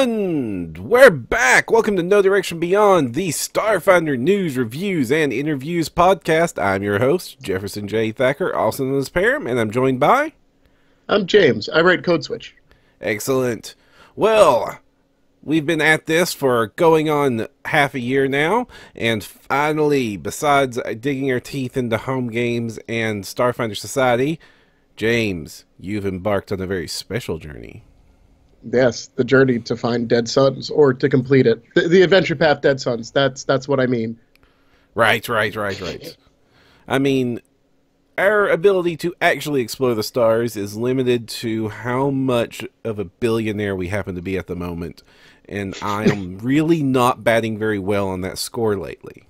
everyone! We're back! Welcome to No Direction Beyond, the Starfinder news, reviews, and interviews podcast. I'm your host, Jefferson J. Thacker, also known as Param, and I'm joined by... I'm James. I write Code Switch. Excellent. Well, we've been at this for going on half a year now, and finally, besides digging our teeth into home games and Starfinder Society, James, you've embarked on a very special journey. Yes, the journey to find Dead Suns, or to complete it. The adventure path Dead Suns, that's what I mean. Right. I mean, our ability to actually explore the stars is limited to how much of a billionaire we happen to be at the moment, and I am really not batting very well on that score lately.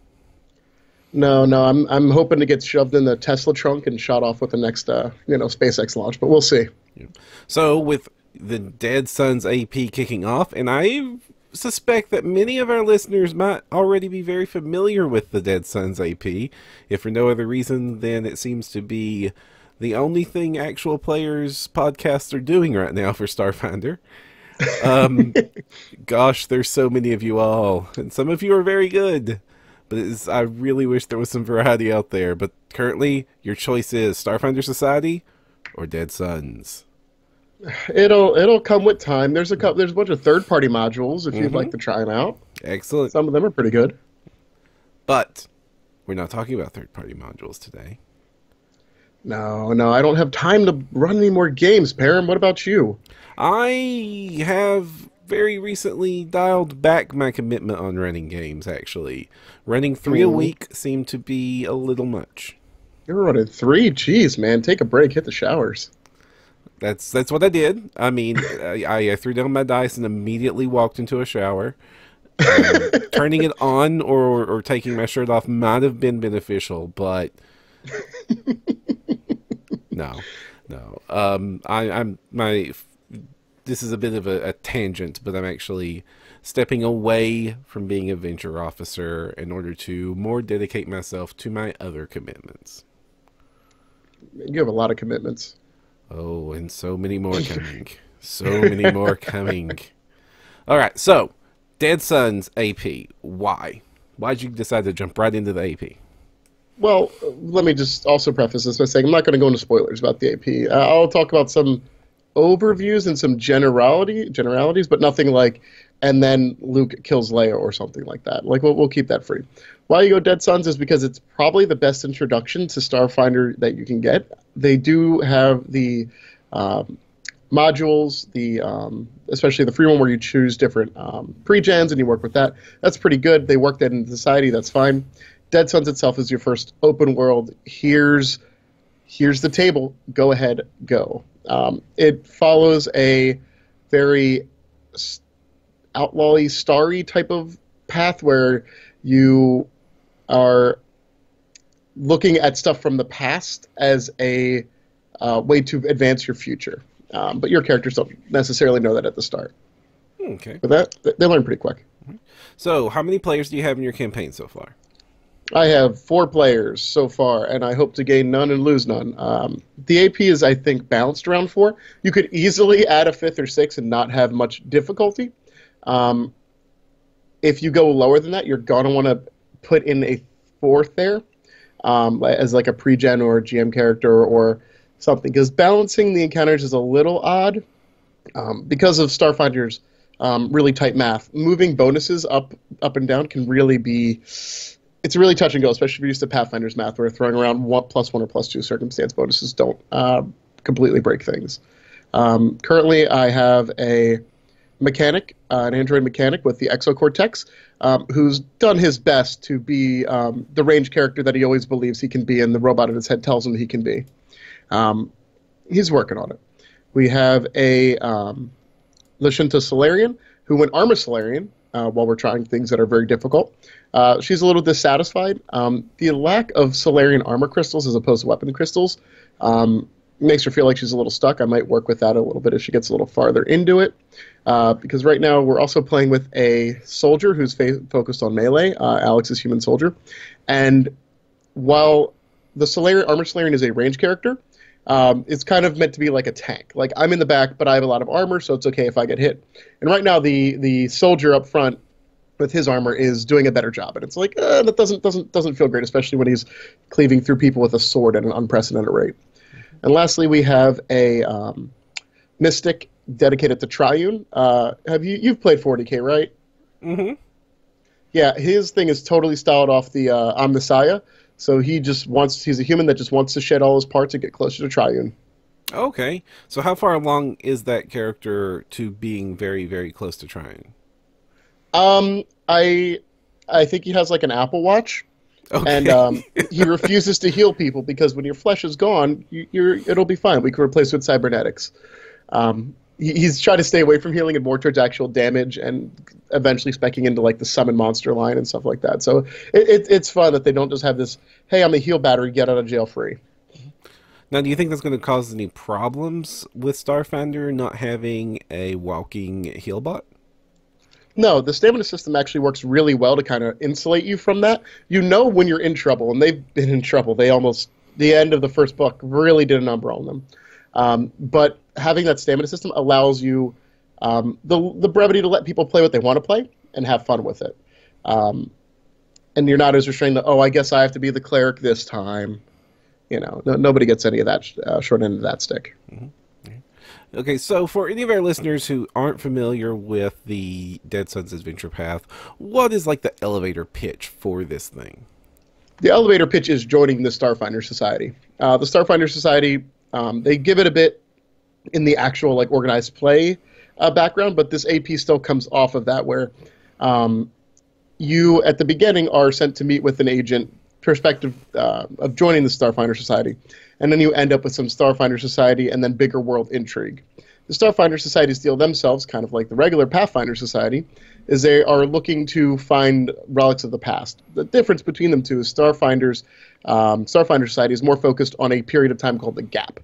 No, I'm hoping to get shoved in the Tesla trunk and shot off with the next, SpaceX launch, but we'll see. Yeah. So, with the Dead Suns AP kicking off, and I suspect that many of our listeners might already be very familiar with the Dead Suns AP, if for no other reason than it seems to be the only thing actual players podcasts are doing right now for Starfinder. Gosh, there's so many of you all, and some of you are very good, but I really wish there was some variety out there. But currently, your choice is Starfinder Society or Dead Suns. It'll come with time. There's a bunch of third-party modules if you'd like to try them out. Excellent. Some of them are pretty good. But we're not talking about third-party modules today. No, I don't have time to run any more games, Param. What about you? I have very recently dialed back my commitment on running games, actually. Running 3 a week seemed to be a little much. You're running 3? Jeez, man. Take a break. Hit the showers. That's what I did. I mean, I threw down my dice and immediately walked into a shower. Turning it on or taking my shirt off might have been beneficial, but no. This is a bit of a tangent, but I'm actually stepping away from being a venture officer in order to more dedicate myself to my other commitments. You have a lot of commitments. Oh, and so many more coming. So many more coming. All right, so Dead Suns AP. Why? Why'd you decide to jump right into the AP? Well, let me just also preface this by saying I'm not going to go into spoilers about the AP. I'll talk about some overviews and some generalities, but nothing like, and then Luke kills Leia or something like that. Like, we'll keep that free. Why you go Dead Suns is because it's probably the best introduction to Starfinder that you can get. They do have the modules, especially the free one where you choose different pre-gens and you work with that. That's pretty good. They work that into Society. That's fine. Dead Suns itself is your first open world. Here's the table. Go ahead, go. It follows a very outlaw-y, starry type of path where you are looking at stuff from the past as a way to advance your future. But your characters don't necessarily know that at the start. Okay. But that they learn pretty quick. So, how many players do you have in your campaign so far? I have 4 players so far, and I hope to gain none and lose none. The AP is, I think, balanced around 4. You could easily add a 5th or 6th and not have much difficulty. If you go lower than that, you're going to want to put in a 4th there as like a pre-gen or a GM character or something, because balancing the encounters is a little odd because of Starfinder's really tight math. Moving bonuses up and down can really be... It's really touch and go, especially if you're used to Pathfinder's math, where throwing around +1 or +2 circumstance bonuses don't completely break things. Currently, I have a mechanic, an android mechanic with the Exocortex, who's done his best to be the range character that he always believes he can be, and the robot in his head tells him he can be. He's working on it. We have a Lashunta Solarian, who went Armor Solarian while we're trying things that are very difficult. She's a little dissatisfied. The lack of Solarian armor crystals as opposed to weapon crystals makes her feel like she's a little stuck. I might work with that a little bit as she gets a little farther into it. Because right now we're also playing with a soldier who's focused on melee, Alex's human soldier. And while the Armor Solarian is a range character, It's kind of meant to be like a tank. Like I'm in the back, but I have a lot of armor, so it's okay if I get hit. And right now, the soldier up front with his armor is doing a better job, and it's like that doesn't feel great, especially when he's cleaving through people with a sword at an unprecedented rate. And lastly, we have a mystic dedicated to Triune. You've played 40K, right? Mm-hmm. Yeah, his thing is totally styled off the Omnissiah. So he's a human that just wants to shed all his parts and get closer to Triune. Okay. So how far along is that character to being very, very close to trying? I think he has like an Apple Watch, and Okay. he refuses to heal people because when your flesh is gone, it'll be fine. We can replace it with cybernetics. He's trying to stay away from healing and more towards actual damage, and eventually specking into like the summon monster line and stuff like that. So it's fun that they don't just have this, hey, I'm a heal battery, get out of jail free. Now, do you think that's going to cause any problems with Starfinder not having a walking heal bot? No, the stamina system actually works really well to kind of insulate you from that. You know when you're in trouble, and they've been in trouble. The end of the first book really did a number on them. But having that stamina system allows you the brevity to let people play what they want to play and have fun with it. And you're not as restrained that, oh, I guess I have to be the cleric this time. Nobody gets any of that short end of that stick. Mm-hmm. Okay, so for any of our listeners who aren't familiar with the Dead Sons Adventure Path, what is like the elevator pitch for this thing? The elevator pitch is joining the Starfinder Society. The Starfinder Society, they give it a bit in the actual like organized play background, but this AP still comes off of that, where you at the beginning are sent to meet with an agent perspective of joining the Starfinder Society, and then you end up with some Starfinder Society and then bigger world intrigue. The Starfinder Society's deal themselves, kind of like the regular Pathfinder Society, is they are looking to find relics of the past. The difference between them two is Starfinder Society is more focused on a period of time called the Gap,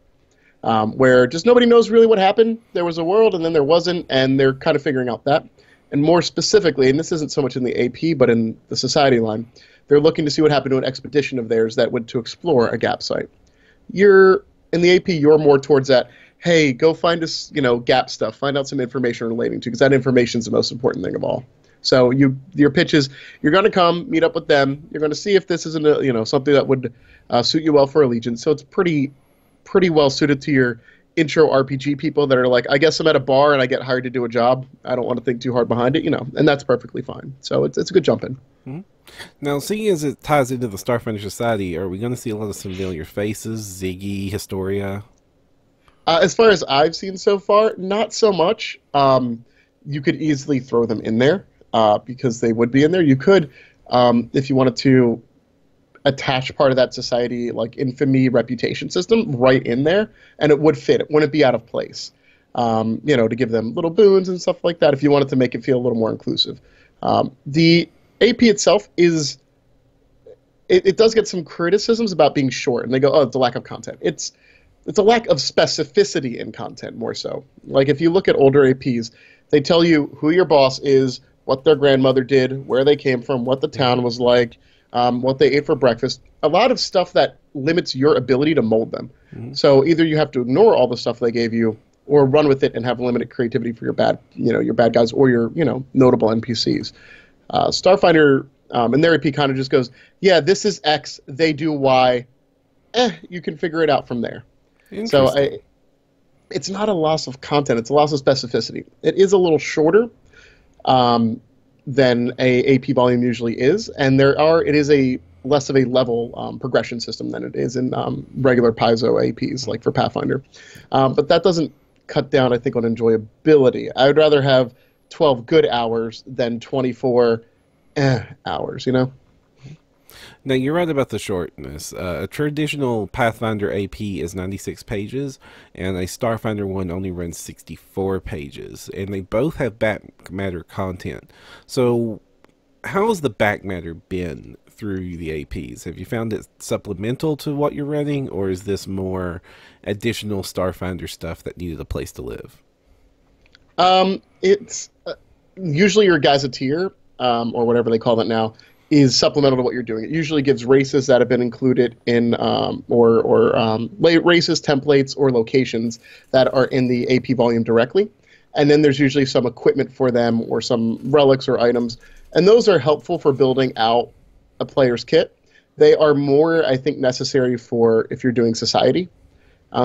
where just nobody knows really what happened. There was a world and then there wasn't, and they're kind of figuring out that. And more specifically, and this isn't so much in the AP, but in the Society line, they're looking to see what happened to an expedition of theirs that went to explore a Gap site. In the AP, you're more towards that, hey, go find us, Gap stuff, find out some information relating to, because that information is the most important thing of all. So your pitch is, you're going to come, meet up with them, you're going to see if this isn't something that would suit you well for Allegiance. So it's pretty well suited to your intro RPG people that are like, I guess I'm at a bar and I get hired to do a job. I don't want to think too hard behind it, and that's perfectly fine. So it's a good jump in. Mm-hmm. Now, seeing as it ties into the Starfinder Society, are we going to see a lot of familiar faces? Ziggy, Historia? As far as I've seen so far, not so much. You could easily throw them in there because they would be in there. You could, if you wanted to, attach part of that society, like infamy reputation system, right in there, and it would fit. It wouldn't be out of place. To give them little boons and stuff like that if you wanted to make it feel a little more inclusive. The AP itself it does get some criticisms about being short, and they go, oh, it's a lack of content. It's a lack of specificity in content, more so. Like, if you look at older APs, they tell you who your boss is, what their grandmother did, where they came from, what the town was like, what they ate for breakfast. A lot of stuff that limits your ability to mold them. Mm-hmm. So either you have to ignore all the stuff they gave you, or run with it and have limited creativity for your bad guys or your, notable NPCs. Starfinder in their AP kind of just goes, yeah, this is X, they do Y. You can figure it out from there. So it's not a loss of content, it's a loss of specificity. It is a little shorter than a AP volume usually is, and it is a less of a level progression system than it is in regular Paizo APs, like for Pathfinder. But that doesn't cut down, I think, on enjoyability. I would rather have 12 good hours than 24 hours, Now, you're right about the shortness. A traditional Pathfinder AP is 96 pages, and a Starfinder one only runs 64 pages, and they both have back matter content. So, how has the back matter been through the APs? Have you found it supplemental to what you're running, or is this more additional Starfinder stuff that needed a place to live? It's usually your guys a tier, or whatever they call it now, is supplemental to what you're doing. It usually gives races that have been included in, races, templates, or locations that are in the AP volume directly. And then there's usually some equipment for them or some relics or items. And those are helpful for building out a player's kit. They are more, I think, necessary for if you're doing society,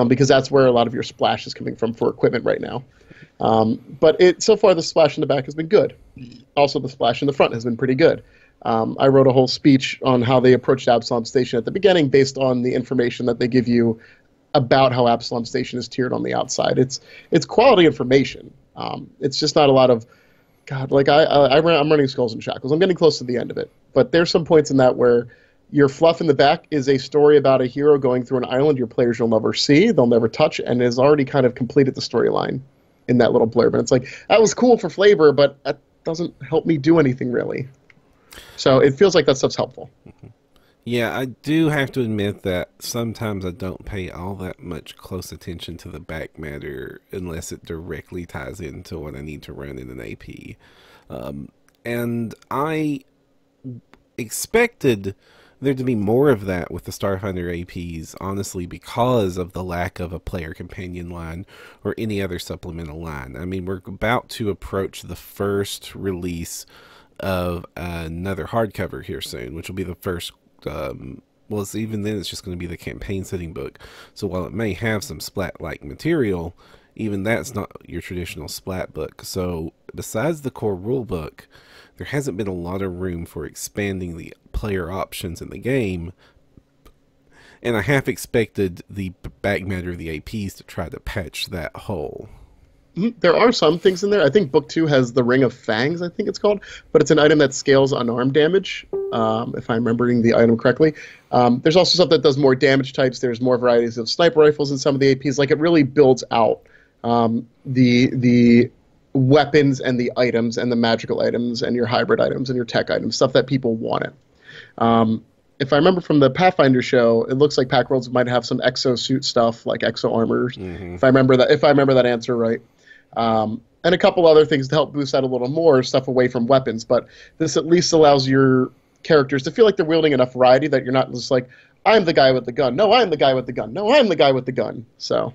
because that's where a lot of your splash is coming from for equipment right now. But so far, the splash in the back has been good. Also, the splash in the front has been pretty good. I wrote a whole speech on how they approached Absalom Station at the beginning based on the information that they give you about how Absalom Station is tiered on the outside. It's quality information. It's just not a lot of, God, like I'm running Skulls and Shackles. I'm getting close to the end of it. But there's some points in that where your fluff in the back is a story about a hero going through an island your players will never see, they'll never touch, and has already kind of completed the storyline in that little blurb. And it's like, that was cool for flavor, but that doesn't help me do anything really. So it feels like that stuff's helpful. Yeah, I do have to admit that sometimes I don't pay all that much close attention to the back matter unless it directly ties into what I need to run in an AP. And I expected there to be more of that with the Starfinder APs, honestly, because of the lack of a player companion line or any other supplemental line. I mean, we're about to approach the first release of another hardcover here soon, which will be the first, well, even then it's just going to be the campaign setting book. So while it may have some splat-like material, even that's not your traditional splat book. So besides the core rule book, there hasn't been a lot of room for expanding the player options in the game, and I half expected the back matter of the APs to try to patch that hole. There are some things in there. I think Book 2 has the Ring of Fangs, I think it's called, but it's an item that scales unarmed damage, if I'm remembering the item correctly. There's also stuff that does more damage types. There's more varieties of sniper rifles in some of the APs. Like, it really builds out the weapons and the items and the magical items and your hybrid items and your tech items, stuff that people wanted. If I remember from the Pathfinder show, it looks like Pack Worlds might have some exosuit stuff, like exo armor. If I remember that answer right. And a couple other things to help boost that a little more, stuff away from weapons. But this at least allows your characters to feel like they're wielding enough variety that you're not just like, I'm the guy with the gun. No, I'm the guy with the gun. No, I'm the guy with the gun. So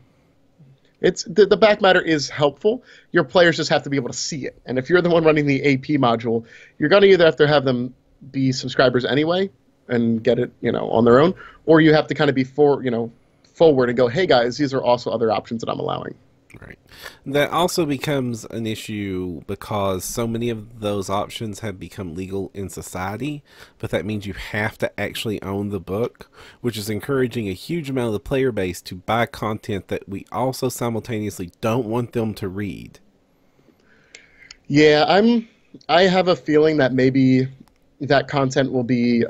it's the back matter is helpful. Your players just have to be able to see it. And if you're the one running the AP module, you're going to either have to have them be subscribers anyway and get it, on their own, or you have to kind of be forward and go, hey guys, these are also other options that I'm allowing. Right. That also becomes an issue because so many of those options have become legal in society, but that means you have to actually own the book, which is encouraging a huge amount of the player base to buy content that we also simultaneously don't want them to read. Yeah, I have a feeling that maybe that content will be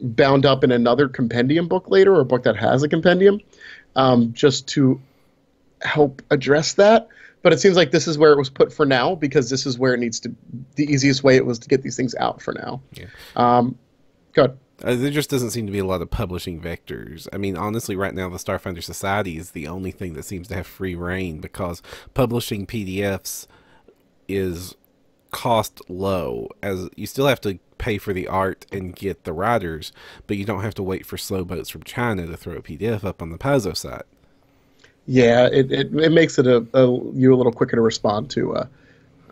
bound up in another compendium book later, or a book that has a compendium, just to help address that. But it seems like this is where it was put for now, because this is where it needs to, the easiest way it was to get these things out for now. Yeah. Good. There just doesn't seem to be a lot of publishing vectors. I mean, honestly, right now, the Starfinder Society is the only thing that seems to have free reign, because publishing PDFs is cost low, as you still have to pay for the art and get the writers, but you don't have to wait for slow boats from China to throw a PDF up on the Paizo site. Yeah, it makes it you a little quicker to respond to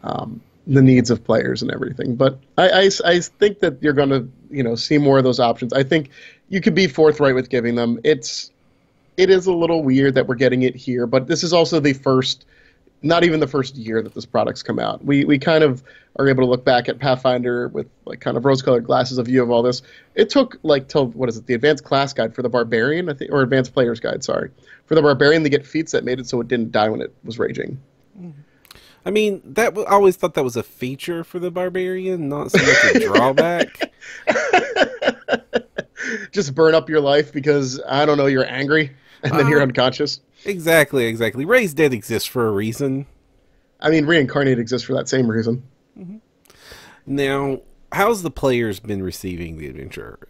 the needs of players and everything. But I think that you're going to see more of those options. I think you could be forthright with giving them. It is a little weird that we're getting it here, but this is also the first, not even the first year that this product's come out. We kind of are able to look back at Pathfinder with like kind of rose-colored glasses, a view of all this. It took like till, what is it, the Advanced Class Guide for the Barbarian, I think, or Advanced Player's Guide, sorry, for the Barbarian to get feats that made it so it didn't die when it was raging. I mean, I always thought that was a feature for the Barbarian, not so much a drawback. Just burn up your life because, I don't know, you're angry and then you're unconscious. Exactly. Raised Dead exists for a reason. I mean, Reincarnate exists for that same reason. Mm-hmm. Now, how's the players been receiving the adventure?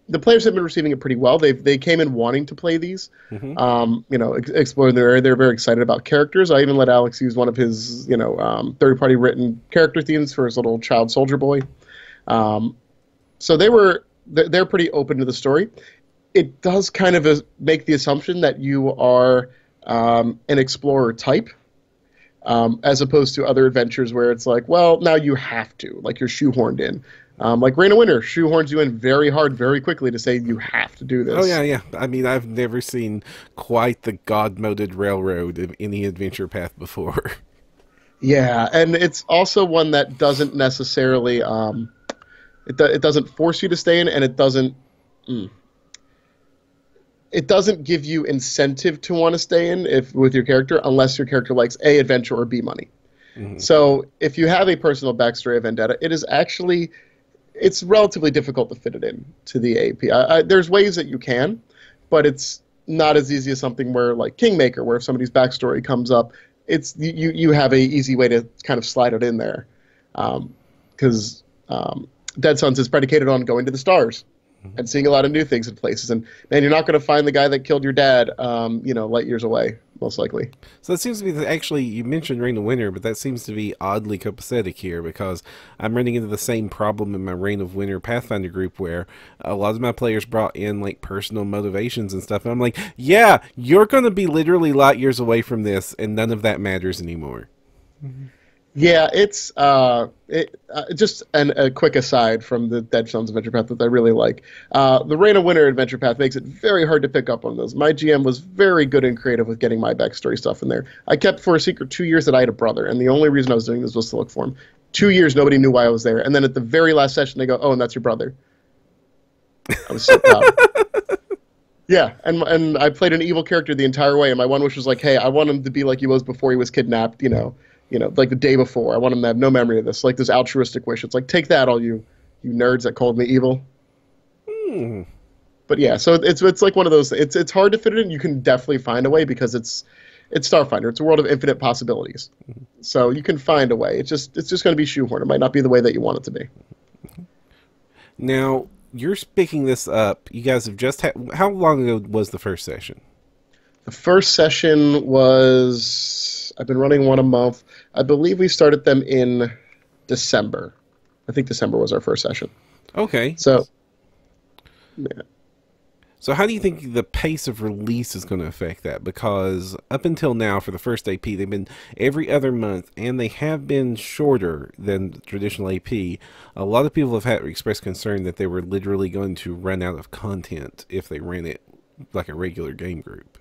the players have been receiving it pretty well. They came in wanting to play these, explore their area. They're very excited about characters. I even let Alex use one of his, third-party written character themes for his little child soldier boy. So they're pretty open to the story. It does kind of make the assumption that you are an explorer type, as opposed to other adventures where it's like, well, now you have to, like you're shoehorned in. Like Reign of Winter shoehorns you in very hard, very quickly to say you have to do this. Oh, yeah. I mean, I've never seen quite the God-moded railroad of any adventure path before. Yeah, and it's also one that doesn't necessarily, it doesn't force you to stay in, and it doesn't give you incentive to want to stay in with your character unless your character likes A, adventure, or B, money. Mm-hmm. So if you have a personal backstory of Vendetta, it's relatively difficult to fit it in to the AP. There's ways that you can, but it's not as easy as something where, like Kingmaker, where if somebody's backstory comes up, you have a easy way to kind of slide it in there. Because Dead Sons is predicated on going to the stars and seeing a lot of new things in places. And, man, you're not going to find the guy that killed your dad, light years away, most likely. So that seems to be, actually, you mentioned Reign of Winter, but that seems to be oddly copacetic here, because I'm running into the same problem in my Reign of Winter Pathfinder group, where a lot of my players brought in, like, personal motivations and stuff, and I'm like, yeah, you're going to be literally light years away from this, and none of that matters anymore. Mm-hmm. Yeah, it's just a quick aside from the Dead Sons Adventure Path that I really like. The Reign of Winter Adventure Path makes it very hard to pick up on those. My GM was very good and creative with getting my backstory stuff in there. I kept for a secret 2 years that I had a brother, and the only reason I was doing this was to look for him. 2 years, nobody knew why I was there, and then at the very last session, they go, "Oh, and that's your brother." I was so proud. Yeah, and I played an evil character the entire way, and my one wish was like, "Hey, I want him to be like he was before he was kidnapped, like the day before. I want him to have no memory of this." Like this altruistic wish. It's like, take that, all you nerds that called me evil. But yeah, so it's like one of those. It's hard to fit it in. You can definitely find a way because it's Starfinder. It's a world of infinite possibilities. So you can find a way. It's just going to be shoehorned. It might not be the way that you want it to be. Now you're picking this up. You guys have just had. How long ago was the first session? The first session was. I've been running one a month. I believe we started them in December. I think December was our first session. Okay. So, yeah. So how do you think the pace of release is going to affect that? Because up until now, for the first AP, they've been every other month, and they have been shorter than traditional AP. A lot of people have had expressed concern that they were literally going to run out of content if they ran it like a regular game group.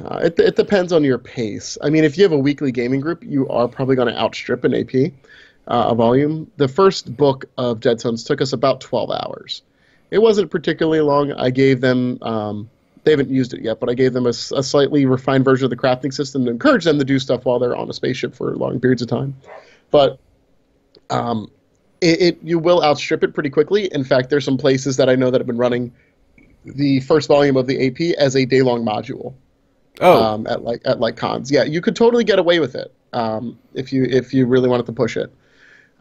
It depends on your pace. I mean, if you have a weekly gaming group, you are probably going to outstrip an AP volume. The first book of Dead Sons took us about 12 hours. It wasn't particularly long. I gave them, they haven't used it yet, but I gave them a slightly refined version of the crafting system to encourage them to do stuff while they're on a spaceship for long periods of time. But you will outstrip it pretty quickly. In fact, there's some places that I know that have been running the first volume of the AP as a day-long module. Oh, at cons. Yeah, you could totally get away with it if you really wanted to push it.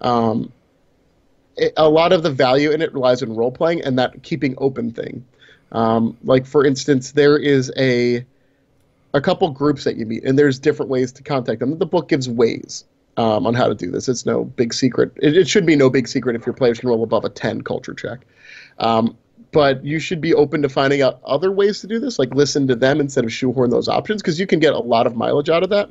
A lot of the value in it relies on role playing and that keeping open thing. Like for instance, there is a couple groups that you meet, and there's different ways to contact them. The book gives ways on how to do this. It's no big secret. It should be no big secret if your players can roll above a 10 culture check. But you should be open to finding out other ways to do this, like listen to them instead of shoehorn those options, because you can get a lot of mileage out of that.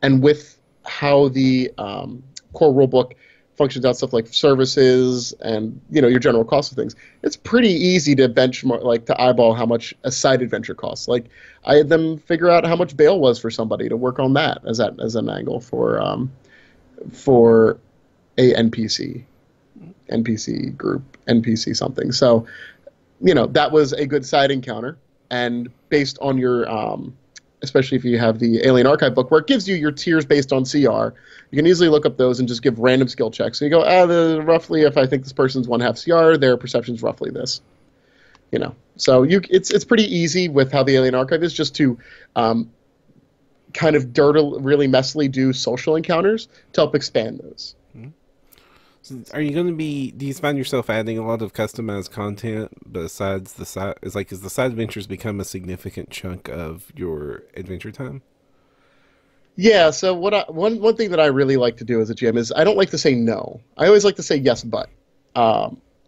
And with how the core rulebook functions out, stuff like services and your general cost of things, it's pretty easy to benchmark, like to eyeball how much a side adventure costs. Like I had them figure out how much bail was for somebody to work on that as an angle for a NPC group, NPC something. So. That was a good side encounter, and based on your, especially if you have the Alien Archive book, where it gives you your tiers based on CR, you can easily look up those and just give random skill checks. So you go, roughly, if I think this person's 1/2 CR, their perception's roughly this. So it's pretty easy with how the Alien Archive is, just to kind of really messily do social encounters to help expand those. Are you going to be? Do you find yourself adding a lot of customized content besides the side? Is the side adventures become a significant chunk of your adventure time? Yeah, so one thing that I really like to do as a GM is I don't like to say no. I always like to say yes, but.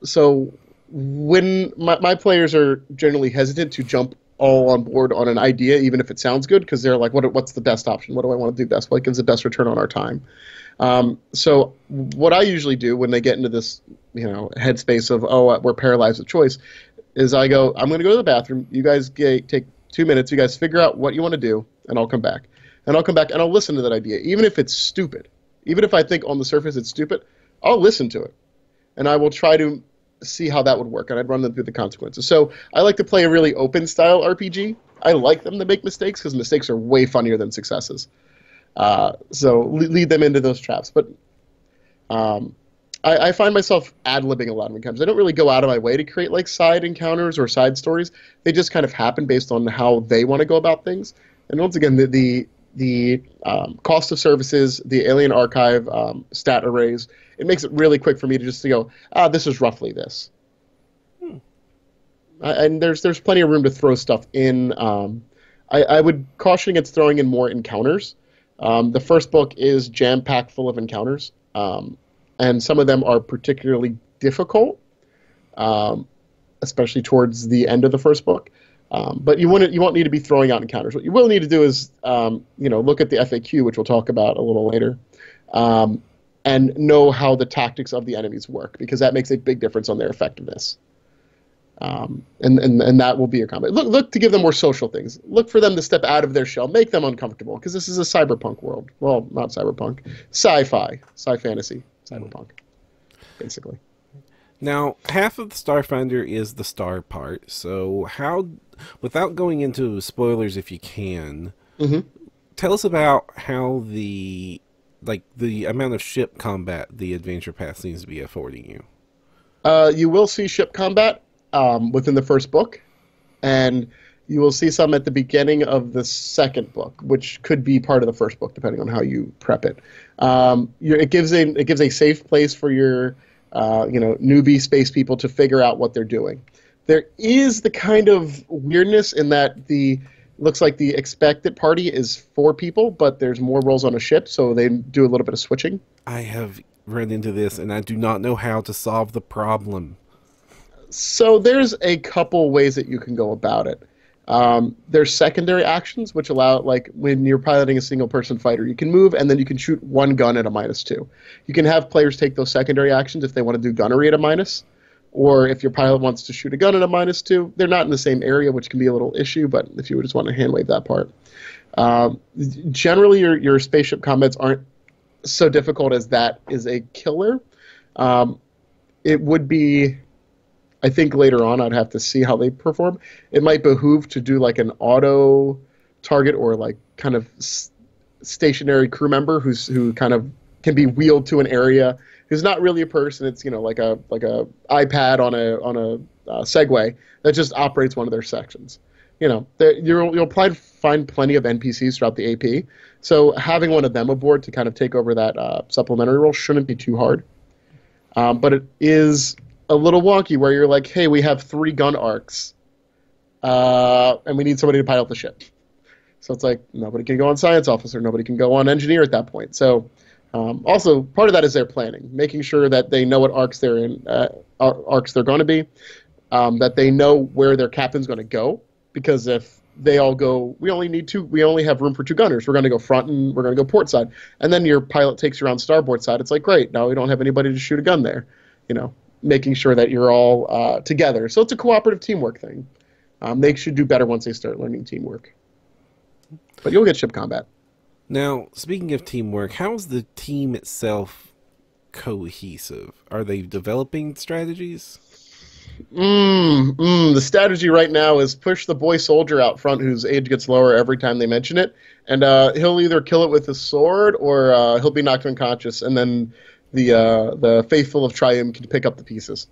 So when my players are generally hesitant to jump all on board on an idea, even if it sounds good, because they're like, what's the best option? What do I want to do best? What gives the best return on our time? So what I usually do when they get into this, headspace of, oh, we're paralyzed with choice, is I go, I'm going to go to the bathroom. You guys take 2 minutes. You guys figure out what you want to do, and I'll come back. And I'll come back and I'll listen to that idea, even if it's stupid. Even if I think on the surface it's stupid, I'll listen to it. And I will try to see how that would work, and I'd run them through the consequences. So I like to play a really open-style RPG. I like them to make mistakes, because mistakes are way funnier than successes. So lead them into those traps. But I find myself ad-libbing a lot of encounters. I don't really go out of my way to create like side encounters or side stories. They just kind of happen based on how they want to go about things. And once again, the cost of services, the Alien Archive stat arrays, it makes it really quick for me to just go, this is roughly this. And there's plenty of room to throw stuff in. I would caution against throwing in more encounters. The first book is jam-packed full of encounters, and some of them are particularly difficult, especially towards the end of the first book. But you won't need to be throwing out encounters. What you will need to do is look at the FAQ, which we'll talk about a little later, and know how the tactics of the enemies work, because that makes a big difference on their effectiveness. And that will be your combat. Look to give them more social things. Look for them to step out of their shell, make them uncomfortable, because this is a cyberpunk world. Well, not cyberpunk, sci-fi, sci-fantasy, cyberpunk, basically. Now, half of the Starfinder is the star part. So how, without going into spoilers if you can, tell us about how the amount of ship combat the adventure path seems to be affording you. You will see ship combat within the first book, and you will see some at the beginning of the second book, which could be part of the first book, depending on how you prep it. It gives a safe place for your newbie space people to figure out what they're doing. There is the kind of weirdness in that looks like the expected party is 4 people, but there's more roles on a ship, so they do a little bit of switching. I have run into this, and I do not know how to solve the problem. So there's a couple ways that you can go about it. There's secondary actions, which allow, like when you're piloting a single-person fighter, you can move and then you can shoot one gun at a -2. You can have players take those secondary actions if they want to do gunnery at a minus, or if your pilot wants to shoot a gun at a -2. They're not in the same area, which can be a little issue, but if you would just want to hand wave that part. Generally, your spaceship combats aren't so difficult as that is a killer. It would be... I think later on I'd have to see how they perform. It might behoove to do like an auto target or like kind of stationary crew member who kind of can be wheeled to an area, who's not really a person. It's like a iPad on a Segway that just operates one of their sections. You'll probably find plenty of NPCs throughout the AP, so having one of them aboard to kind of take over that supplementary role shouldn't be too hard. But it is a little wonky where you're like, hey, we have 3 gun arcs, and we need somebody to pilot the ship. So it's like, nobody can go on science officer, nobody can go on engineer at that point. So also, part of that is their planning, making sure that they know what arcs they're in, arcs they're going to be, that they know where their captain's going to go, because if they all go, we only have room for 2 gunners, we're going to go front and we're going to go port side, and then your pilot takes you around starboard side, it's like, great, now we don't have anybody to shoot a gun there, making sure that you're all together. So it's a cooperative teamwork thing. They should do better once they start learning teamwork. But you'll get ship combat. Now, speaking of teamwork, how is the team itself cohesive? Are they developing strategies? The strategy right now is push the boy soldier out front whose age gets lower every time they mention it, and he'll either kill it with a sword or he'll be knocked unconscious, and then the faithful of Triumph can pick up the pieces.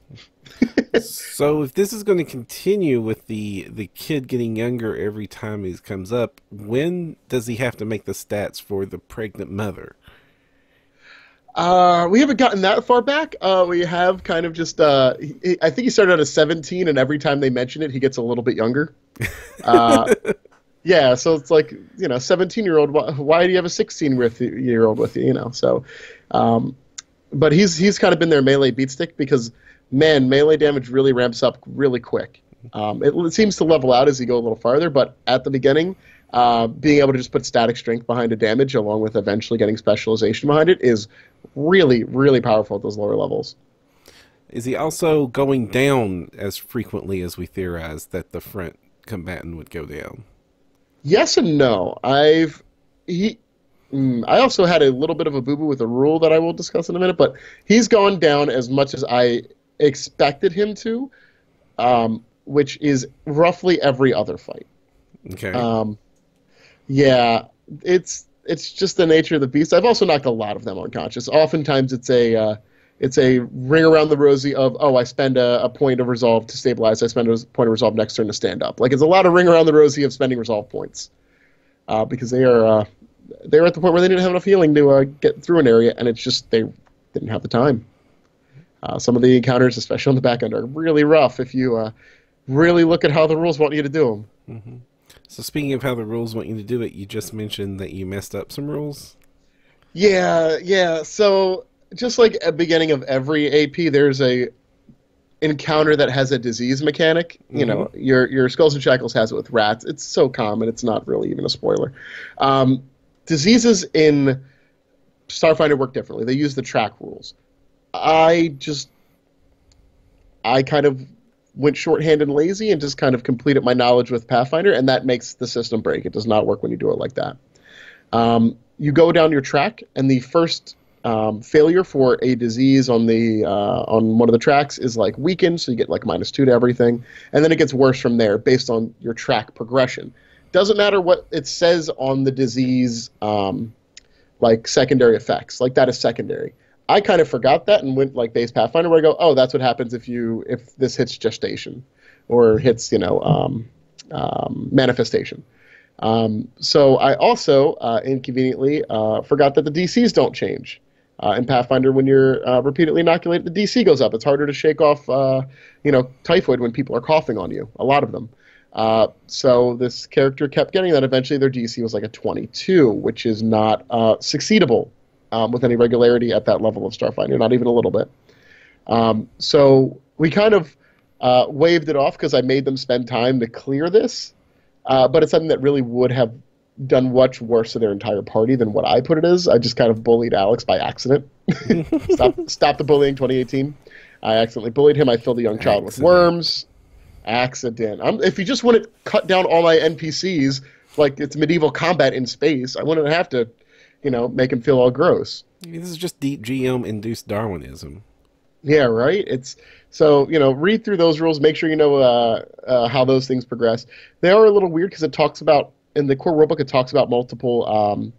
So if this is going to continue with the kid getting younger every time he comes up, when does he have to make the stats for the pregnant mother? We haven't gotten that far back. We have kind of just. I think he started out as 17, and every time they mention it, he gets a little bit younger. Uh, yeah, so it's like 17-year-old. Why do you have a 16-year-old with you? So, um, but he's kind of been their melee beatstick because man, melee damage really ramps up really quick. It seems to level out as you go a little farther, but at the beginning, being able to just put static strength behind a damage along with eventually getting specialization behind it is really, really powerful at those lower levels. Is he also going down as frequently as we theorized that the front combatant would go down? Yes and no. He I also had a little bit of a boo boo with a rule that I will discuss in a minute, but he's gone down as much as I expected him to, which is roughly every other fight. Okay. Yeah, it's just the nature of the beast. I've also knocked a lot of them unconscious. Oftentimes, it's a ring around the rosy of I spend a point of resolve to stabilize. I spend a point of resolve next turn to stand up. Like it's a lot of ring around the rosy of spending resolve points, because they were at the point where they didn't have enough healing to get through an area, and it's just they didn't have the time. Some of the encounters, especially on the back end, are really rough if you really look at how the rules want you to do them. Mm-hmm. So speaking of how the rules want you to do it, you just mentioned that you messed up some rules. Yeah. So just like at the beginning of every AP, there's a encounter that has a disease mechanic. Your Skulls and Shackles has it with rats. It's so common, it's not really even a spoiler. Diseases in Starfinder work differently. They use the track rules. I kind of went shorthand and lazy and just kind of completed my knowledge with Pathfinder, and that makes the system break. It does not work when you do it like that. You go down your track, and the first failure for a disease on one of the tracks is like weakened, so you get like -2 to everything, and then it gets worse from there based on your track progression. Doesn't matter what it says on the disease, like secondary effects, like that is secondary. I kind of forgot that and went like base Pathfinder, where I go, oh, that's what happens if this hits gestation, or hits manifestation. So I also inconveniently forgot that the DCs don't change. In Pathfinder, when you're repeatedly inoculated, the DC goes up. It's harder to shake off, typhoid when people are coughing on you. A lot of them. So this character kept getting that. Eventually, their DC was like a 22, which is not succeedable with any regularity at that level of Starfinder, not even a little bit. So we kind of waved it off because I made them spend time to clear this. But it's something that really would have done much worse to their entire party than what I put it as. I just kind of bullied Alex by accident. Stop the bullying 2018. I accidentally bullied him. I filled a young child with worms. Accident. If you just want to cut down all my NPCs like it's medieval combat in space, I wouldn't have to, make him feel all gross. This is just deep GM-induced Darwinism. Yeah, right? So, read through those rules, make sure you know how those things progress. They are a little weird because it talks about, in the core rulebook, it talks about multiple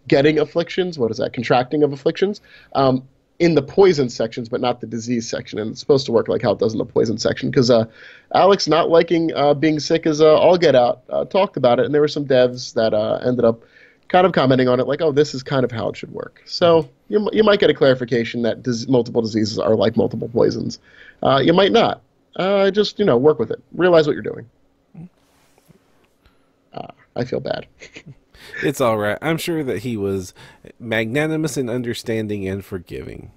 getting afflictions. What is that? Contracting of afflictions. In the poison sections, but not the disease section. And it's supposed to work like how it does in the poison section. Because Alex not liking being sick is all get out, talked about it. And there were some devs that ended up kind of commenting on it like, oh, this is kind of how it should work. So you might get a clarification that multiple diseases are like multiple poisons. You might not. Just, work with it. Realize what you're doing. I feel bad. It's all right. I'm sure that he was magnanimous and understanding and forgiving.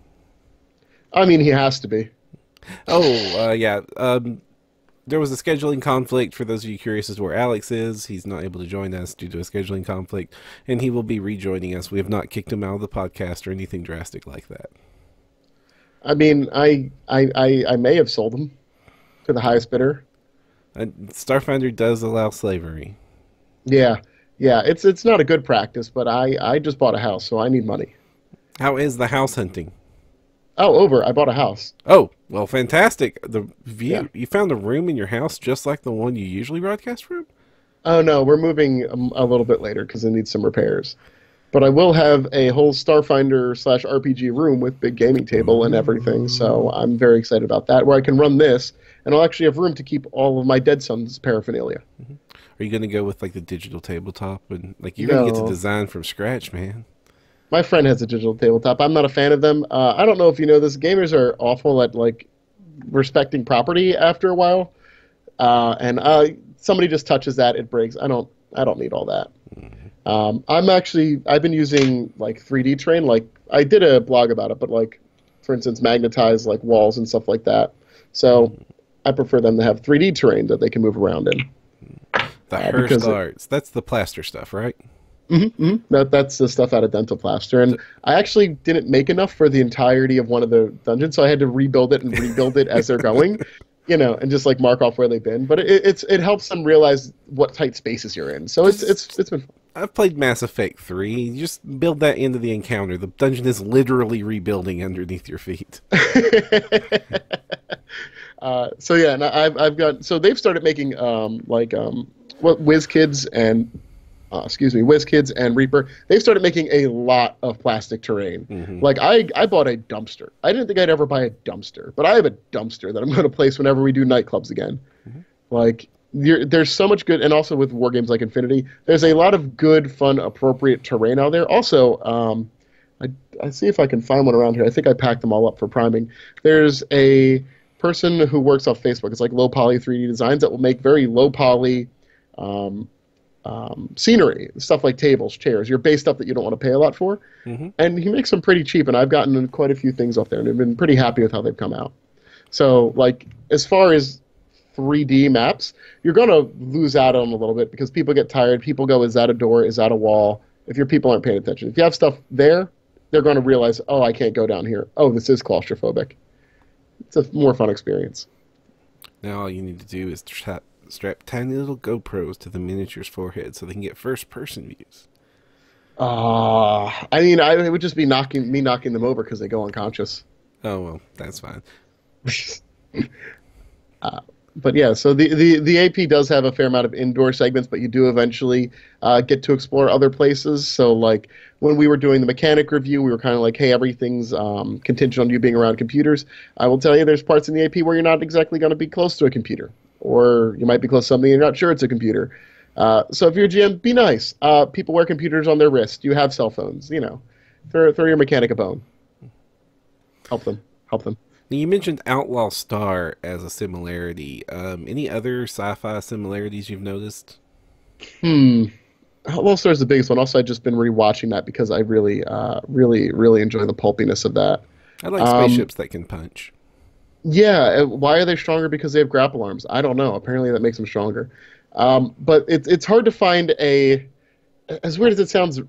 I mean, he has to be. Oh, yeah. There was a scheduling conflict. For those of you curious as to where Alex is, he's not able to join us due to a scheduling conflict, and he will be rejoining us. We have not kicked him out of the podcast or anything drastic like that. I mean, I may have sold him to the highest bidder. Starfinder does allow slavery. Yeah, it's not a good practice, but I just bought a house, so I need money. How is the house hunting? Oh, over. I bought a house. Oh, well, fantastic. The view. Yeah. You found a room in your house just like the one you usually broadcast from? Oh, no, we're moving a little bit later because it needs some repairs. But I will have a whole Starfinder/RPG room with big gaming table and everything, so I'm very excited about that, where I can run this, and I'll actually have room to keep all of my Dead Sons paraphernalia. Mm-hmm. Are you going to go with like the digital tabletop? And like you're going to get to design from scratch, man. My friend has a digital tabletop. I'm not a fan of them. I don't know if you know this. Gamers are awful at like respecting property after a while, and somebody just touches that, it breaks. I don't need all that. I've been using like 3D Terrain. Like I did a blog about it, but like for instance, magnetized like walls and stuff like that. So I prefer them to have 3D terrain that they can move around in. The Hearst Arts. That's the plaster stuff, right? That's the stuff out of Dental Plaster. And I actually didn't make enough for the entirety of one of the dungeons, so I had to rebuild it and rebuild it as they're going, and just like mark off where they've been. But it helps them realize what tight spaces you're in. So it's been fun. I've played Mass Effect 3. You just build that into the encounter. The dungeon is literally rebuilding underneath your feet. So yeah, and I've got, so they've started making WizKids and Reaper. They've started making a lot of plastic terrain. Like I bought a dumpster. I didn't think I'd ever buy a dumpster, but I have a dumpster that I'm going to place whenever we do nightclubs again. Like there's so much good, and also with war games like Infinity, there's a lot of good, fun, appropriate terrain out there. Also, I see if I can find one around here. I think I packed them all up for priming. There's a person who works off Facebook. It's like Low Poly 3D Designs that will make very low poly scenery, stuff like tables, chairs, your base stuff that you don't want to pay a lot for. And he makes them pretty cheap, and I've gotten quite a few things off there, and I've been pretty happy with how they've come out. So, like, as far as 3D maps, you're going to lose out on a little bit because people get tired. People go, is that a door? Is that a wall? If your people aren't paying attention. If you have stuff there, they're going to realize, oh, I can't go down here. Oh, this is claustrophobic. It's a more fun experience. Now all you need to do is strap tiny little GoPros to the miniature's forehead so they can get first-person views. I mean, it would just be knocking them over because they go unconscious. Oh, well, that's fine. But yeah, so the AP does have a fair amount of indoor segments, but you do eventually get to explore other places. So like when we were doing the mechanic review, we were kind of like, hey, everything's contingent on you being around computers. I will tell you there's parts in the AP where you're not exactly going to be close to a computer, or you might be close to something and you're not sure it's a computer. So if you're a GM, be nice. People wear computers on their wrist. You have cell phones. Throw your mechanic a bone. Help them. Now, you mentioned Outlaw Star as a similarity. Any other sci-fi similarities you've noticed? Outlaw Star is the biggest one. Also, I've just been rewatching that because I really, really enjoy the pulpiness of that. I like spaceships that can punch. Yeah, why are they stronger? Because they have grapple arms. I don't know. Apparently, that makes them stronger. But it's hard to find as weird as it sounds.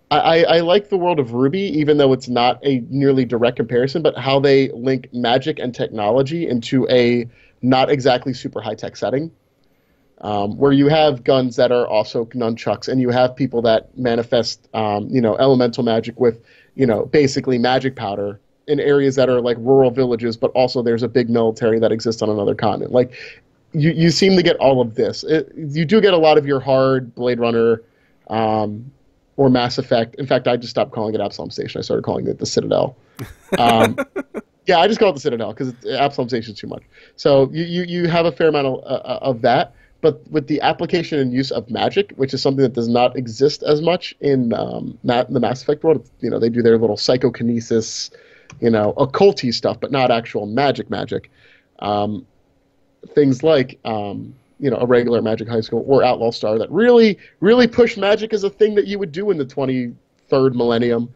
I like the world of RWBY, even though it's not a nearly direct comparison, but how they link magic and technology into a not exactly super high-tech setting, where you have guns that are also nunchucks, and you have people that manifest, elemental magic with, basically magic powder in areas that are like rural villages, but also there's a big military that exists on another continent. Like, you seem to get all of this. You do get a lot of your hard Blade Runner, or Mass Effect. In fact, I just stopped calling it Absalom Station. I started calling it the Citadel. Yeah, I just call it the Citadel because Absalom Station is too much. So you have a fair amount of that, but with the application and use of magic, which is something that does not exist as much in the Mass Effect world. They do their little psychokinesis, occulty stuff, but not actual magic. Things like a regular Magic High School or Outlaw Star that really, really push magic as a thing that you would do in the 23rd millennium.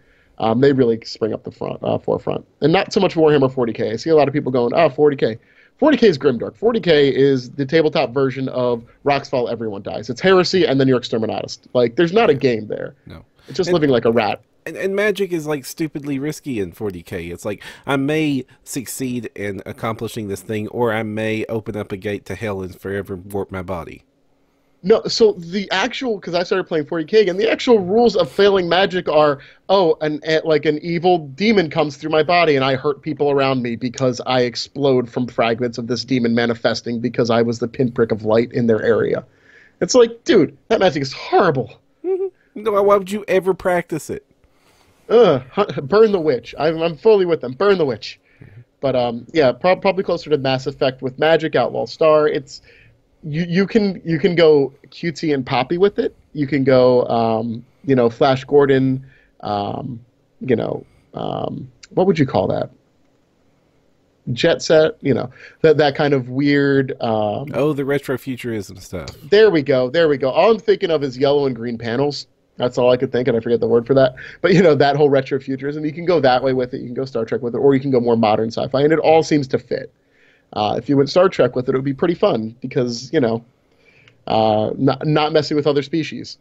They really spring up the forefront. And not so much Warhammer 40k. I see a lot of people going, 40k. 40k is Grimdark. 40k is the tabletop version of Rocks Fall, Everyone Dies. It's Heresy, and then you're Exterminatus. Like, there's not a game there. No. It's just living like a rat. And magic is like stupidly risky in 40k. It's like I may succeed in accomplishing this thing, or I may open up a gate to hell and forever warp my body. No, so the actual, because I started playing 40k again, the actual rules of failing magic are, an evil demon comes through my body and I hurt people around me because I explode from fragments of this demon manifesting because I was the pinprick of light in their area. It's like, dude, that magic is horrible. No, why would you ever practice it? Burn the witch. I'm fully with them. Burn the witch. But probably closer to Mass Effect with magic. Outlaw Star. You can go cutesy and poppy with it. You can go Flash Gordon, you know, what would you call that? Jet Set, that kind of weird. Oh, the retrofuturism stuff. There we go. There we go. All I'm thinking of is yellow and green panels. That's all I could think, and I forget the word for that. But that whole retrofuturism, you can go that way with it. You can go Star Trek with it, or you can go more modern sci-fi, and it all seems to fit. If you went Star Trek with it, it would be pretty fun because not messing with other species.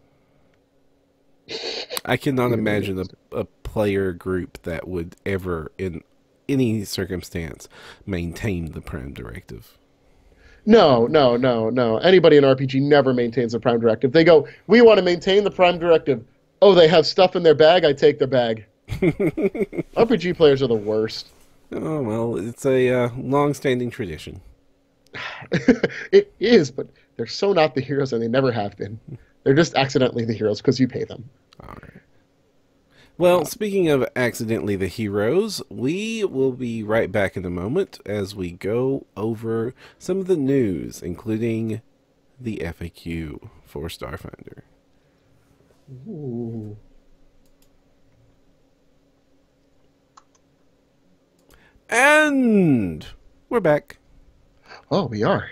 I cannot imagine a player group that would ever, in any circumstance, maintain the Prime Directive. No, no, no, no. Anybody in RPG never maintains the Prime Directive. They go, we want to maintain the Prime Directive. Oh, they have stuff in their bag? I take their bag. RPG players are the worst. Oh, well, it's a long-standing tradition. It is, but they're so not the heroes, and they never have been. They're just accidentally the heroes because you pay them. All right. Well, speaking of accidentally the heroes, we will be right back in a moment as we go over some of the news, including the FAQ for Starfinder. Ooh. And we're back. Oh, we are.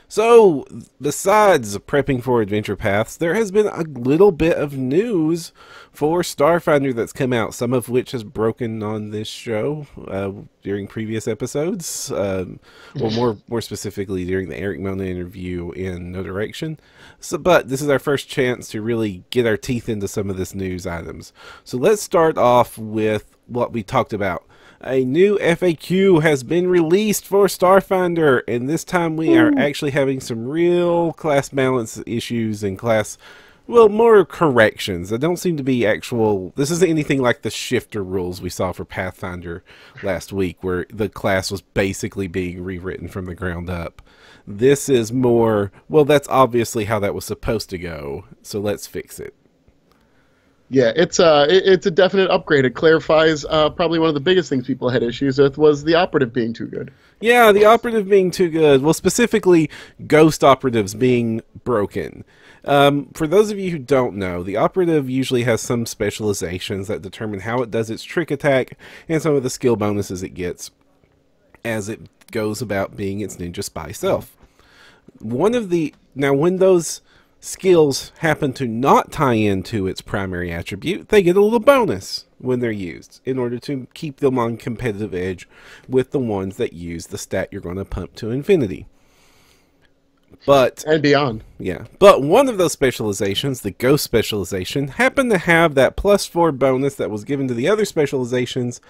So, besides prepping for Adventure Paths, there has been a little bit of news for Starfinder that's come out, some of which has broken on this show during previous episodes, or more specifically during the Eric Mona interview in No Direction. But this is our first chance to really get our teeth into some of this news items. So let's start off with what we talked about. A new FAQ has been released for Starfinder, and this time we are actually having some real class balance issues and more corrections. There don't seem to be this isn't anything like the shifter rules we saw for Pathfinder last week, where the class was basically being rewritten from the ground up. This is more, well, that's obviously how that was supposed to go, so let's fix it. Yeah, it's a definite upgrade. It clarifies probably one of the biggest things people had issues with was the operative being too good. Yeah, the operative being too good. Well, specifically, ghost operatives being broken. For those of you who don't know, the operative usually has some specializations that determine how it does its trick attack and some of the skill bonuses it gets as it goes about being its ninja spy self. Now, when those skills happen to not tie into its primary attribute, they get a little bonus when they're used in order to keep them on competitive edge with the ones that use the stat you're going to pump to infinity. And beyond. Yeah. But one of those specializations, the ghost specialization, happened to have that +4 bonus that was given to the other specializations,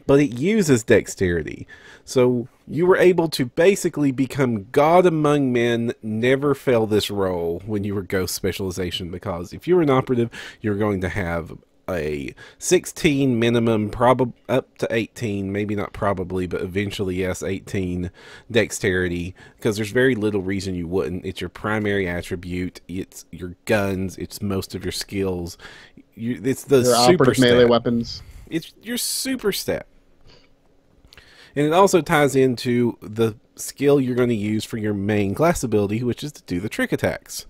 but it uses dexterity. So you were able to basically become God among men, never fail this roll when you were ghost specialization, because if you were an operative, you're going to have a 16 minimum, up to 18, maybe not probably, but eventually yes, 18 dexterity, because there's very little reason you wouldn't. It's your primary attribute, it's your guns, it's most of your skills, it's the your super operative melee weapons. It's your super stat. And it also ties into the skill you're going to use for your main class ability, which is to do the trick attacks.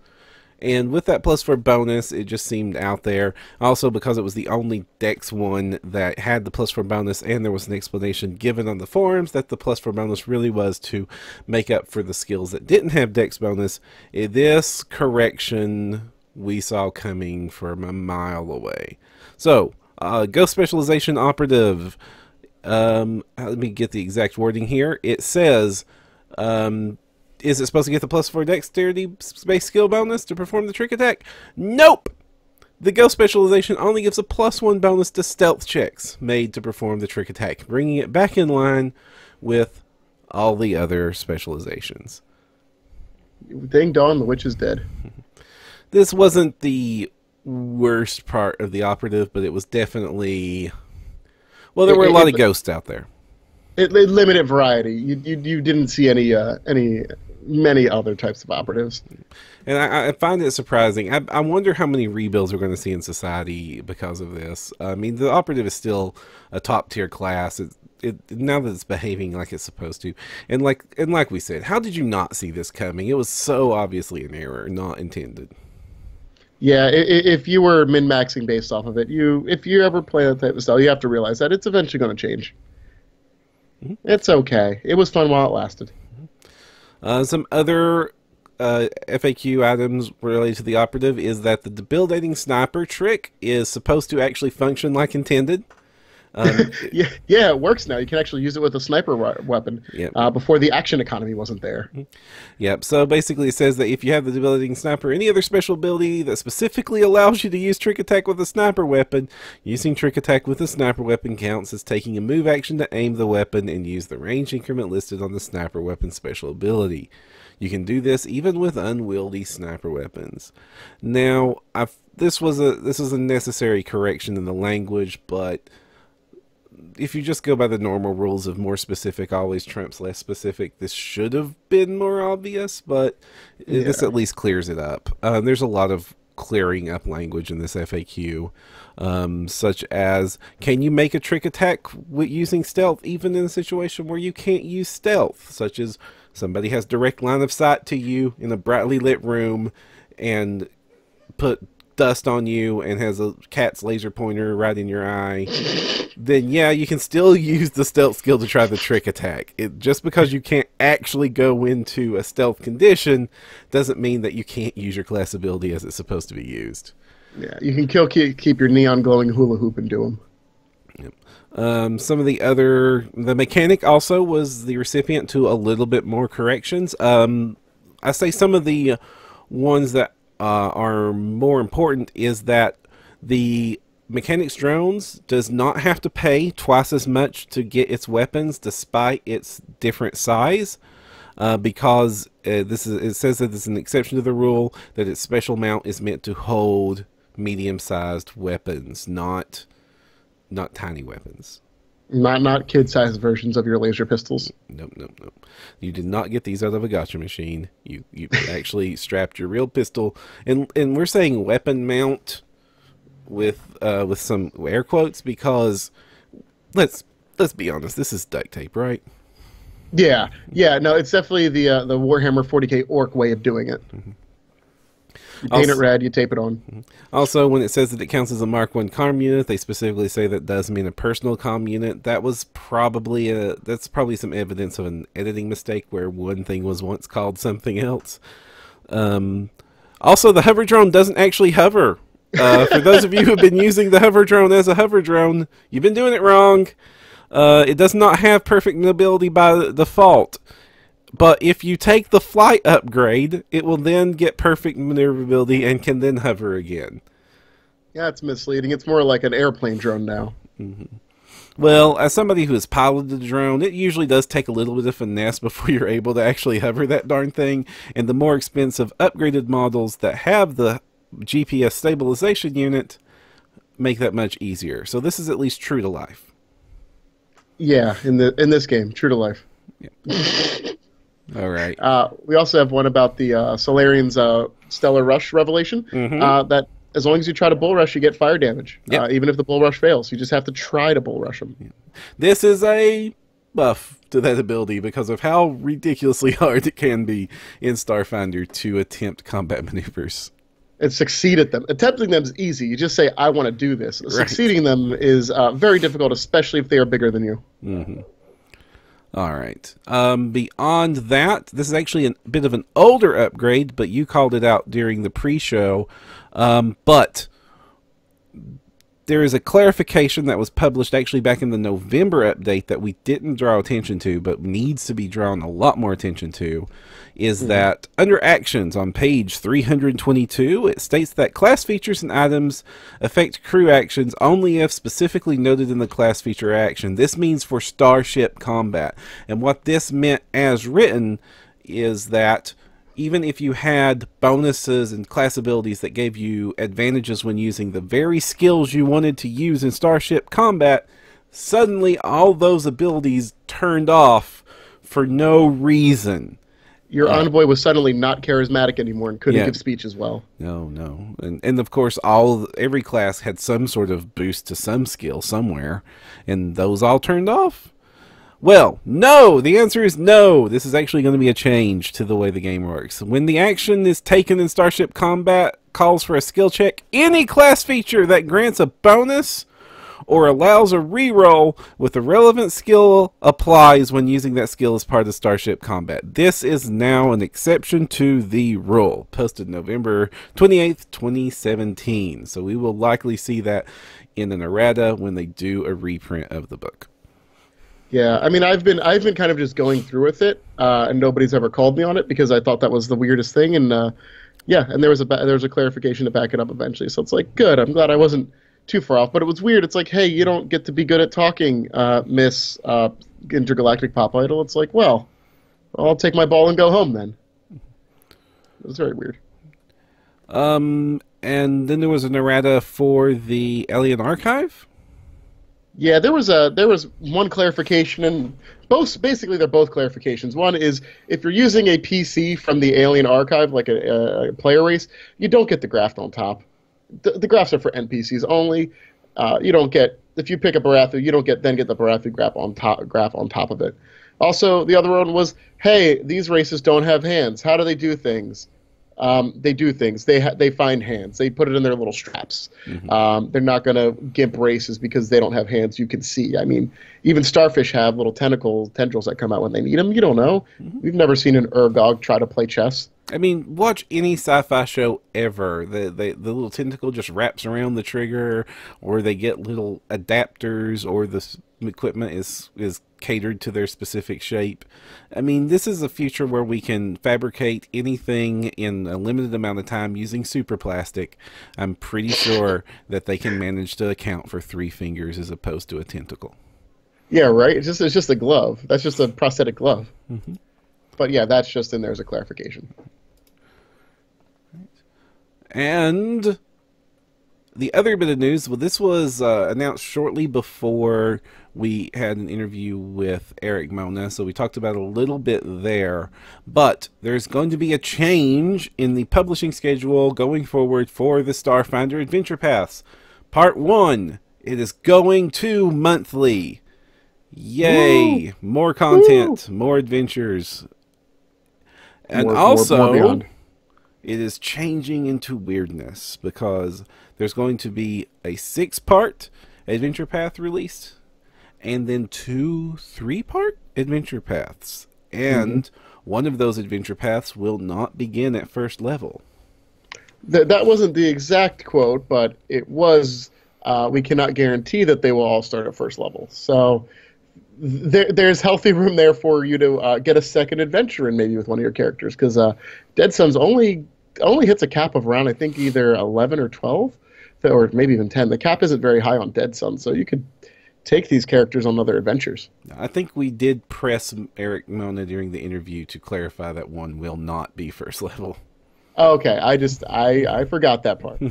And with that +4 bonus, it just seemed out there. Also, because it was the only Dex one that had the +4 bonus, and there was an explanation given on the forums that the +4 bonus really was to make up for the skills that didn't have Dex bonus. This correction we saw coming from a mile away. So, Ghost Specialization Operative. Let me get the exact wording here. It says, is it supposed to get the +4 dexterity space skill bonus to perform the trick attack? Nope! The Ghost Specialization only gives a +1 bonus to stealth checks made to perform the trick attack, bringing it back in line with all the other specializations. Ding dong, the witch is dead. This wasn't the worst part of the operative, but it was definitely... Well, there were a lot of ghosts out there. It limited variety. You didn't see many other types of operatives. And I find it surprising. I wonder how many rebuilds we're going to see in society because of this. I mean, the operative is still a top tier class. Now that it's behaving like it's supposed to, and like we said, how did you not see this coming? It was so obviously an error, not intended. Yeah, if you were min-maxing based off of it, if you ever play that type of style, you have to realize that it's eventually going to change. It's okay. It was fun while it lasted. Some other FAQ items related to the operative is that the debilitating sniper trick is supposed to actually function like intended. Yeah, it works now. You can actually use it with a sniper weapon. Yep. Before the action economy wasn't there. Yep. So basically, it says that if you have the debilitating sniper or any other special ability that specifically allows you to use trick attack with a sniper weapon, using trick attack with a sniper weapon counts as taking a move action to aim the weapon and use the range increment listed on the sniper weapon special ability. You can do this even with unwieldy sniper weapons. Now, this was a necessary correction in the language, but if you just go by the normal rules of more specific always trumps less specific, this should have been more obvious, but this at least clears it up. There's a lot of clearing up language in this FAQ, such as, can you make a trick attack using stealth even in a situation where you can't use stealth, such as somebody has direct line of sight to you in a brightly lit room and put dust on you and has a cat's laser pointer right in your eye, then yeah, you can still use the stealth skill to try the trick attack. Just because you can't actually go into a stealth condition doesn't mean that you can't use your class ability as it's supposed to be used. Yeah, you can keep your neon glowing hula hoop and do them. Yep. Some of the mechanic also was the recipient to a little bit more corrections. I say some of the ones that are more important is that the Mechanics Drones does not have to pay twice as much to get its weapons despite its different size, because it says that it's an exception to the rule that its special mount is meant to hold medium-sized weapons, not tiny weapons. Not kid-sized versions of your laser pistols. Nope. You did not get these out of a gotcha machine. You actually strapped your real pistol, and we're saying weapon mount with some air quotes because let's be honest, this is duct tape, right? Yeah. No, it's definitely the Warhammer 40K orc way of doing it. Mm-hmm. You paint it red, you tape it on. Also, when it says that it counts as a Mark I comm unit, they specifically say that does mean a personal comm unit. That's probably some evidence of an editing mistake where one thing was once called something else. Also, the hover drone doesn't actually hover. For those of you who have been using the hover drone as a hover drone, you've been doing it wrong. It does not have perfect mobility by default. But if you take the flight upgrade, it will then get perfect maneuverability and can then hover again. Yeah, it's misleading. It's more like an airplane drone now. Mm-hmm. Well, as somebody who has piloted the drone, it usually does take a little bit of finesse before you're able to actually hover that darn thing. And the more expensive upgraded models that have the GPS stabilization unit make that much easier. So this is at least true to life. Yeah, in this game, true to life. Yeah. All right. We also have one about the Solarian's Stellar Rush revelation. Mm-hmm. That as long as you try to bull rush, you get fire damage. Yep. Even if the bull rush fails, you just have to try to bull rush them. Yeah. This is a buff to that ability because of how ridiculously hard it can be in Starfinder to attempt combat maneuvers. And succeed at them. Attempting them is easy. You just say, I want to do this. Right. Succeeding them is very difficult, especially if they are bigger than you. Mm-hmm. All right. Beyond that, this is actually a bit of an older upgrade, but you called it out during the pre-show. But there is a clarification that was published actually back in the November update that we didn't draw attention to, but needs to be drawn a lot more attention to, is that under actions on page 322, it states that class features and items affect crew actions only if specifically noted in the class feature action. This means for starship combat. And what this meant as written is that even if you had bonuses and class abilities that gave you advantages when using the very skills you wanted to use in starship combat, suddenly all those abilities turned off for no reason. Your envoy was suddenly not charismatic anymore and couldn't give speech as well. No. And of course, every class had some sort of boost to some skill somewhere, and those all turned off. Well, no! The answer is no! This is actually going to be a change to the way the game works. When the action is taken in Starship Combat, calls for a skill check, any class feature that grants a bonus or allows a reroll with a relevant skill applies when using that skill as part of Starship Combat. This is now an exception to the rule. Posted November 28th, 2017. So we will likely see that in an errata when they do a reprint of the book. Yeah, I mean, I've been kind of just going through with it, and nobody's ever called me on it because I thought that was the weirdest thing, and yeah, and there was a clarification to back it up eventually. So it's like, good. I'm glad I wasn't too far off, but it was weird. It's like, hey, you don't get to be good at talking, Miss Intergalactic Pop Idol. It's like, well, I'll take my ball and go home then. It was very weird. And then there was an errata for the Alien Archive. Yeah, there was one clarification, and basically they're both clarifications. One is if you're using a PC from the Alien Archive, like a player race, you don't get the graph on top. The graphs are for NPCs only. You don't get, if you pick a Barathu, you don't get the Barathu graph on top of it. Also, the other one was, hey, these races don't have hands. How do they do things? They do things. They find hands. They put it in their little straps. Mm-hmm. They're not going to gimp races because they don't have hands you can see. I mean, even starfish have little tendrils that come out when they need them. You don't know. Mm-hmm. We've never seen an Urgog try to play chess. I mean, watch any sci-fi show ever. The little tentacle just wraps around the trigger, or they get little adapters, or the equipment is catered to their specific shape. I mean, this is a future where we can fabricate anything in a limited amount of time using superplastic. I'm pretty sure that they can manage to account for 3 fingers as opposed to a tentacle. Yeah, right? It's just a glove. That's just a prosthetic glove. Mm-hmm. But yeah, that's just in there as a clarification. And the other bit of news, well, this was announced shortly before we had an interview with Eric Mona, so we talked about it a little bit there. But there's going to be a change in the publishing schedule going forward for the Starfinder Adventure Paths. Part 1, it is going to monthly. Yay! Woo! More content, Woo! More adventures. And also, it is changing into weirdness because there's going to be a 6-part Adventure Path released, and then 2 3-part Adventure Paths. And one of those Adventure Paths will not begin at first level. That wasn't the exact quote, but it was, we cannot guarantee that they will all start at first level. So there's healthy room there for you to get a second adventure in maybe with one of your characters, because Dead Suns only hits a cap of around, I think, either 11 or 12, or maybe even 10. The cap isn't very high on Dead Suns, so you could take these characters on other adventures. I think we did press Eric Mona during the interview to clarify that one will not be first level. Okay, I forgot that part.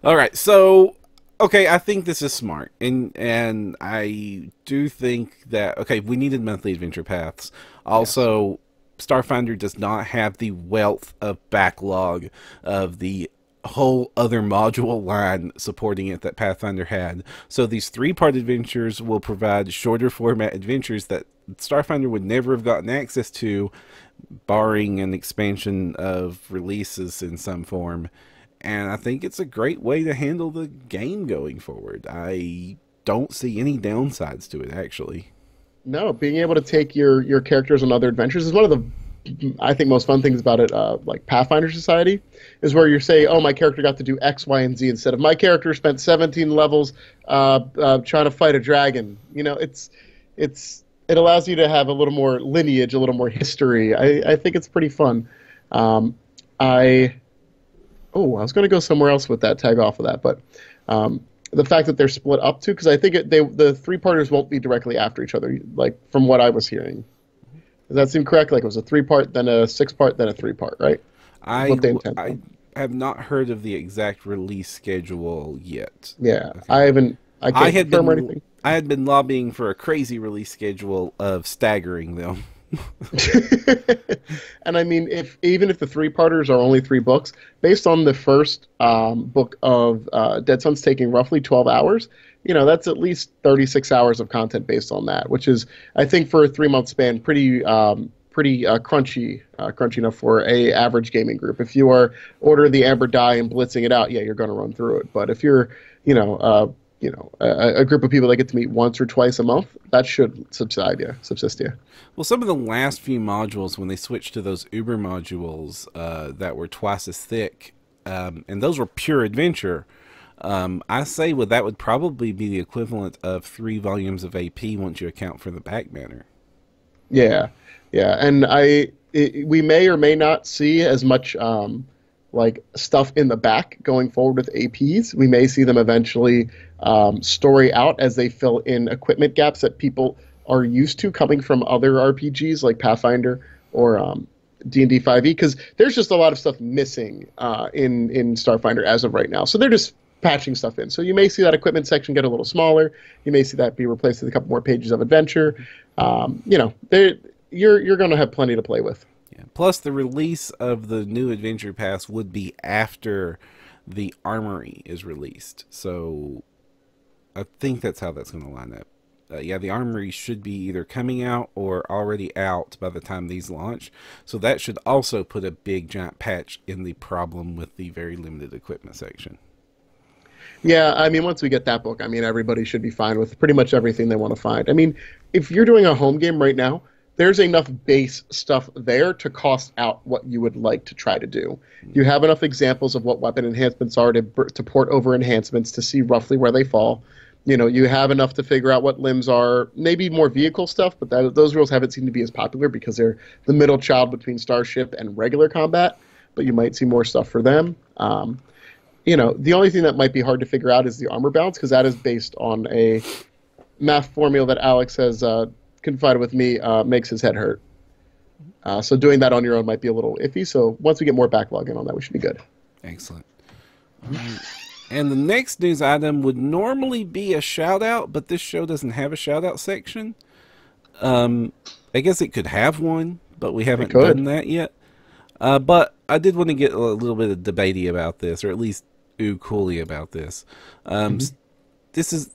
All right, so okay, I think this is smart, and I do think that, okay, we needed monthly adventure paths. Also, yes. Starfinder does not have the wealth of backlog of the whole other module line supporting it that Pathfinder had. So these 3-part adventures will provide shorter format adventures that Starfinder would never have gotten access to, barring an expansion of releases in some form. And I think it's a great way to handle the game going forward. I don't see any downsides to it, actually. No, being able to take your characters on other adventures is one of the, I think, most fun things about it, like Pathfinder Society, is where you say, oh, my character got to do X, Y, and Z instead of my character spent 17 levels trying to fight a dragon. You know, it allows you to have a little more lineage, a little more history. I think it's pretty fun. I was going to go somewhere else with that, tag off of that, but the fact that they're split up too, because I think the 3-parters won't be directly after each other, like from what I was hearing. Does that seem correct? Like it was a 3-part, then a 6-part, then a 3-part, right? I have not heard of the exact release schedule yet. Yeah, okay. I can't confirm anything. I had been lobbying for a crazy release schedule of staggering them. And I mean, even if the 3-parters are only 3 books, based on the first book of Dead Suns taking roughly 12 hours, you know, that's at least 36 hours of content based on that, which is, I think, for a 3-month span, pretty pretty crunchy enough for a average gaming group. If you are ordering the Amber die and blitzing it out, yeah, you're going to run through it. But if you're, a group of people that get to meet once or twice a month, that should subsist you. Well, some of the last few modules, when they switched to those Uber modules that were twice as thick, and those were pure adventure, I say that would probably be the equivalent of 3 volumes of AP once you account for the back banner. Yeah, yeah, and we may or may not see as much like stuff in the back going forward with APs. We may see them eventually story out as they fill in equipment gaps that people are used to coming from other RPGs like Pathfinder or D&D 5e, because there's just a lot of stuff missing in Starfinder as of right now. So they're just patching stuff in. So you may see that equipment section get a little smaller. You may see that be replaced with a couple more pages of adventure. You're going to have plenty to play with. Yeah. Plus, the release of the new Adventure Pass would be after the Armory is released. So I think that's how that's going to line up. Yeah, the Armory should be either coming out or already out by the time these launch. So that should also put a big giant patch in the problem with the very limited equipment section. Yeah, I mean, once we get that book, I mean, everybody should be fine with pretty much everything they want to find. I mean, if you're doing a home game right now, there's enough base stuff there to cost out what you would like to try to do. You have enough examples of what weapon enhancements are to port over enhancements to see roughly where they fall. You have enough to figure out what limbs are, maybe more vehicle stuff, but those rules haven't seemed to be as popular because they're the middle child between Starship and regular combat, but you might see more stuff for them. The only thing that might be hard to figure out is the armor balance, because that is based on a math formula that Alex has confided with me makes his head hurt. So doing that on your own might be a little iffy. So once we get more backlog in on that, we should be good. Excellent. And the next news item would normally be a shout out, but this show doesn't have a shout out section. I guess it could have one, but we haven't done that yet. But I did want to get a little bit of debatey about this, or at least coolly about this. This is,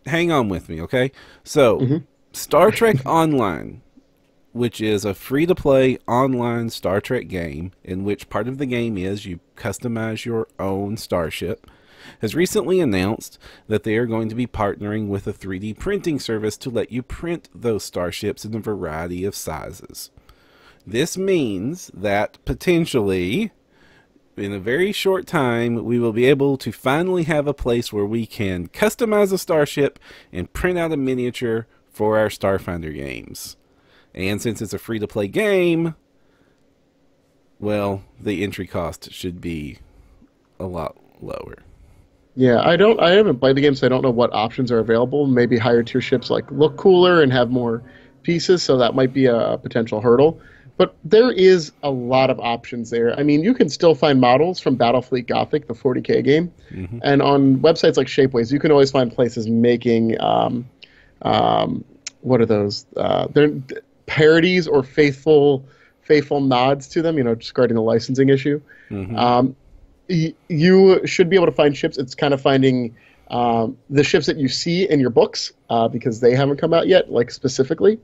hang on with me, okay? So, Star Trek Online, which is a free-to-play online Star Trek game, in which part of the game is you customize your own starship, has recently announced that they are going to be partnering with a 3D printing service to let you print those starships in a variety of sizes. This means that potentially, in a very short time, we will be able to finally have a place where we can customize a starship and print out a miniature for our Starfinder games. And since it's a free-to-play game, well, the entry cost should be a lot lower. Yeah, I haven't played the game, so I don't know what options are available. Maybe higher tier ships look cooler and have more pieces, so that might be a potential hurdle. But there is a lot of options there. I mean, you can still find models from Battlefleet Gothic, the 40K game, and on websites like Shapeways, you can always find places making what are those? They're parodies or faithful nods to them. Discarding the licensing issue. You should be able to find ships. It's kind of finding the ships that you see in your books because they haven't come out yet, specifically,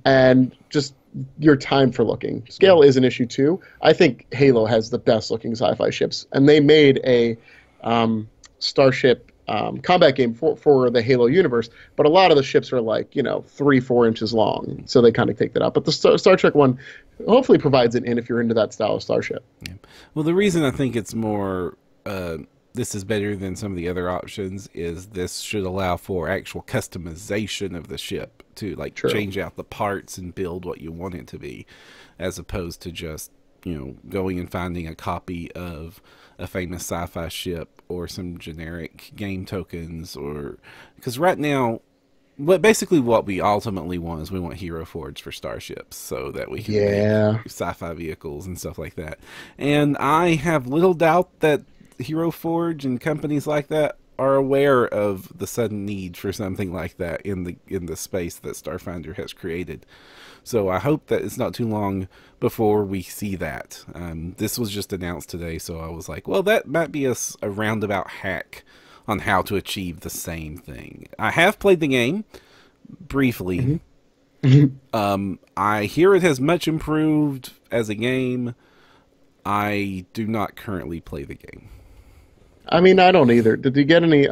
and just your time for looking. Scale is an issue too. I think Halo has the best looking sci-fi ships, and they made a starship combat game for the Halo universe, but a lot of the ships are 3-4 inches long, so they kind of take that out. But the Star Trek one hopefully provides it in if you're into that style of starship. Yeah. Well, the reason I think it's more this is better than some of the other options is this should allow for actual customization of the ship to change out the parts and build what you want it to be, as opposed to just going and finding a copy of a famous sci-fi ship or some generic game tokens, or because right now what we ultimately want is we want Hero Forge for starships so that we can make sci-fi vehicles and stuff like that. And I have little doubt that Hero Forge and companies like that are aware of the sudden need for something like that in the space that Starfinder has created. So I hope that it's not too long before we see that. This was just announced today, so I was like, well, that might be a roundabout hack on how to achieve the same thing. I have played the game briefly, I hear it has much improved as a game. I do not currently play the game. I mean, I don't either. Did you get any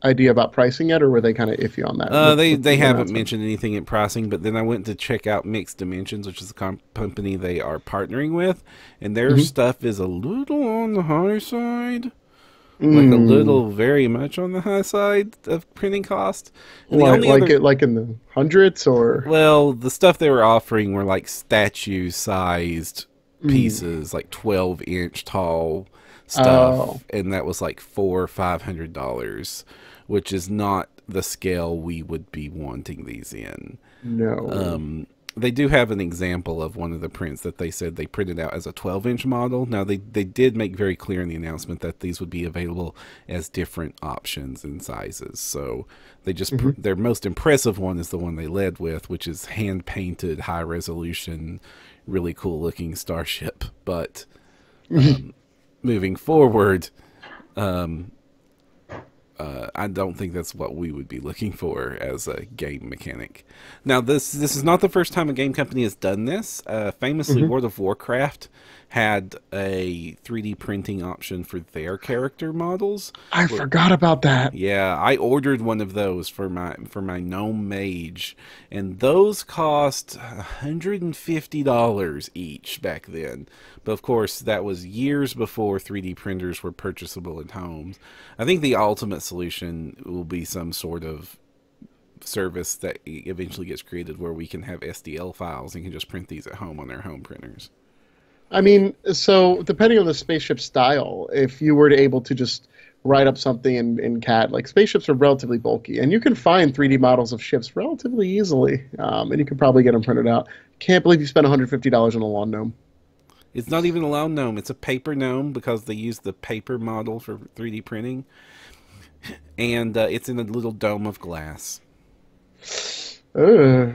idea about pricing yet, or were they kind of iffy on that? They the haven't announcement? mentioned anything in pricing, but then I went to check out Mixed Dimensions, which is the company they are partnering with, and their Hmm. stuff is a little on the high side, like a Mm. little, very much on the high side of printing cost. And the only other, Like in the hundreds or well, the stuff they were offering were like statue-sized mm. pieces, like 12-inch tall Oh, stuff, and that was like $400 or $500, which is not the scale we would be wanting these in. no. They do have an example of one of the prints that they said they printed out as a 12-inch model. Now, they did make very clear in the announcement that these would be available as different options and sizes. So they just Hmm. their most impressive one is the one they led with, which is hand painted, high resolution, really cool looking starship. But moving forward, I don't think that's what we would be looking for as a game mechanic. Now, this is not the first time a game company has done this. Famously, Hmm. World of Warcraft had a 3D printing option for their character models. I forgot about that. Yeah, I ordered one of those for my gnome mage, and those cost $150 each back then. But of course, that was years before 3D printers were purchasable in homes. I think the ultimate solution will be some sort of service that eventually gets created where we can have SDL files and can just print these at home on their home printers. I mean, so depending on the spaceship style, if you were to able to just write up something in CAD, like spaceships are relatively bulky, and you can find 3D models of ships relatively easily, and you can probably get them printed out. Can't believe you spent $150 on a lawn gnome. It's not even a lawn gnome; it's a paper gnome because they use the paper model for 3D printing, and it's in a little dome of glass. Uh,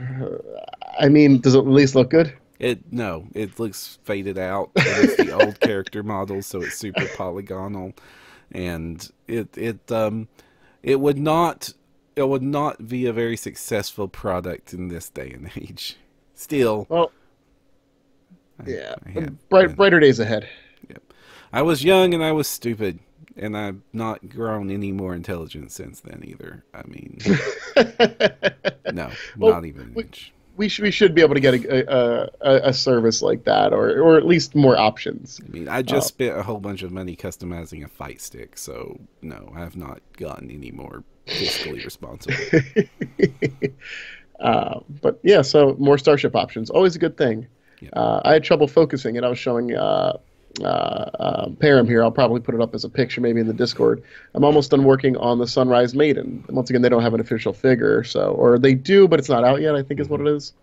I mean, does it at least look good? It looks faded out, and it's the old character model, so it's super polygonal, and it would not be a very successful product in this day and age. Still, Well, I, yeah, I had brighter days ahead. yep. I was young and I was stupid, and I've not grown any more intelligent since then either. I mean, no, Well, not even an we, inch. we should be able to get a service like that, or at least more options. I mean, I Uh, just spent a whole bunch of money customizing a fight stick, so no, I have not gotten any more fiscally responsible. but yeah, so more Starship options, always a good thing. Yeah. I had trouble focusing, and I was showing Param here. I'll probably put it up as a picture, maybe in the Discord. I'm almost done working on the Sunrise Maiden. Once again, they don't have an official figure, so or they do, but it's not out yet. I think is what Hmm. it is.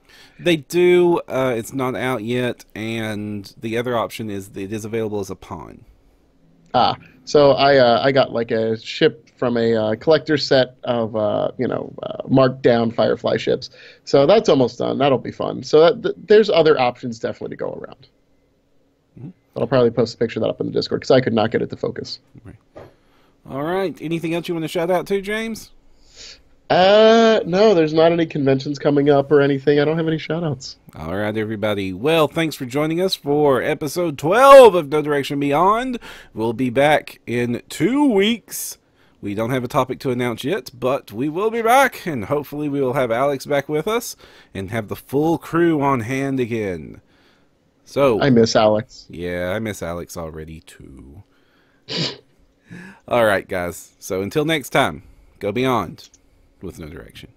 They do. It's not out yet, and the other option is it is available as a pawn. Ah, so I got like a ship from a collector set of marked down Firefly ships. So that's almost done. That'll be fun. So there's other options definitely to go around. Mhm. But I'll probably post a picture of that up in the Discord because I could not get it to focus. Right. All right. Anything else you want to shout out to, James? No, there's not any conventions coming up or anything. I don't have any shoutouts. All right, everybody. Well, thanks for joining us for episode 12 of No Direction Beyond. We'll be back in 2 weeks. We don't have a topic to announce yet, but we will be back, and hopefully we will have Alex back with us and have the full crew on hand again. So, I miss Alex. yeah, I miss Alex already, too. All right, guys. So until next time, go beyond with No Direction.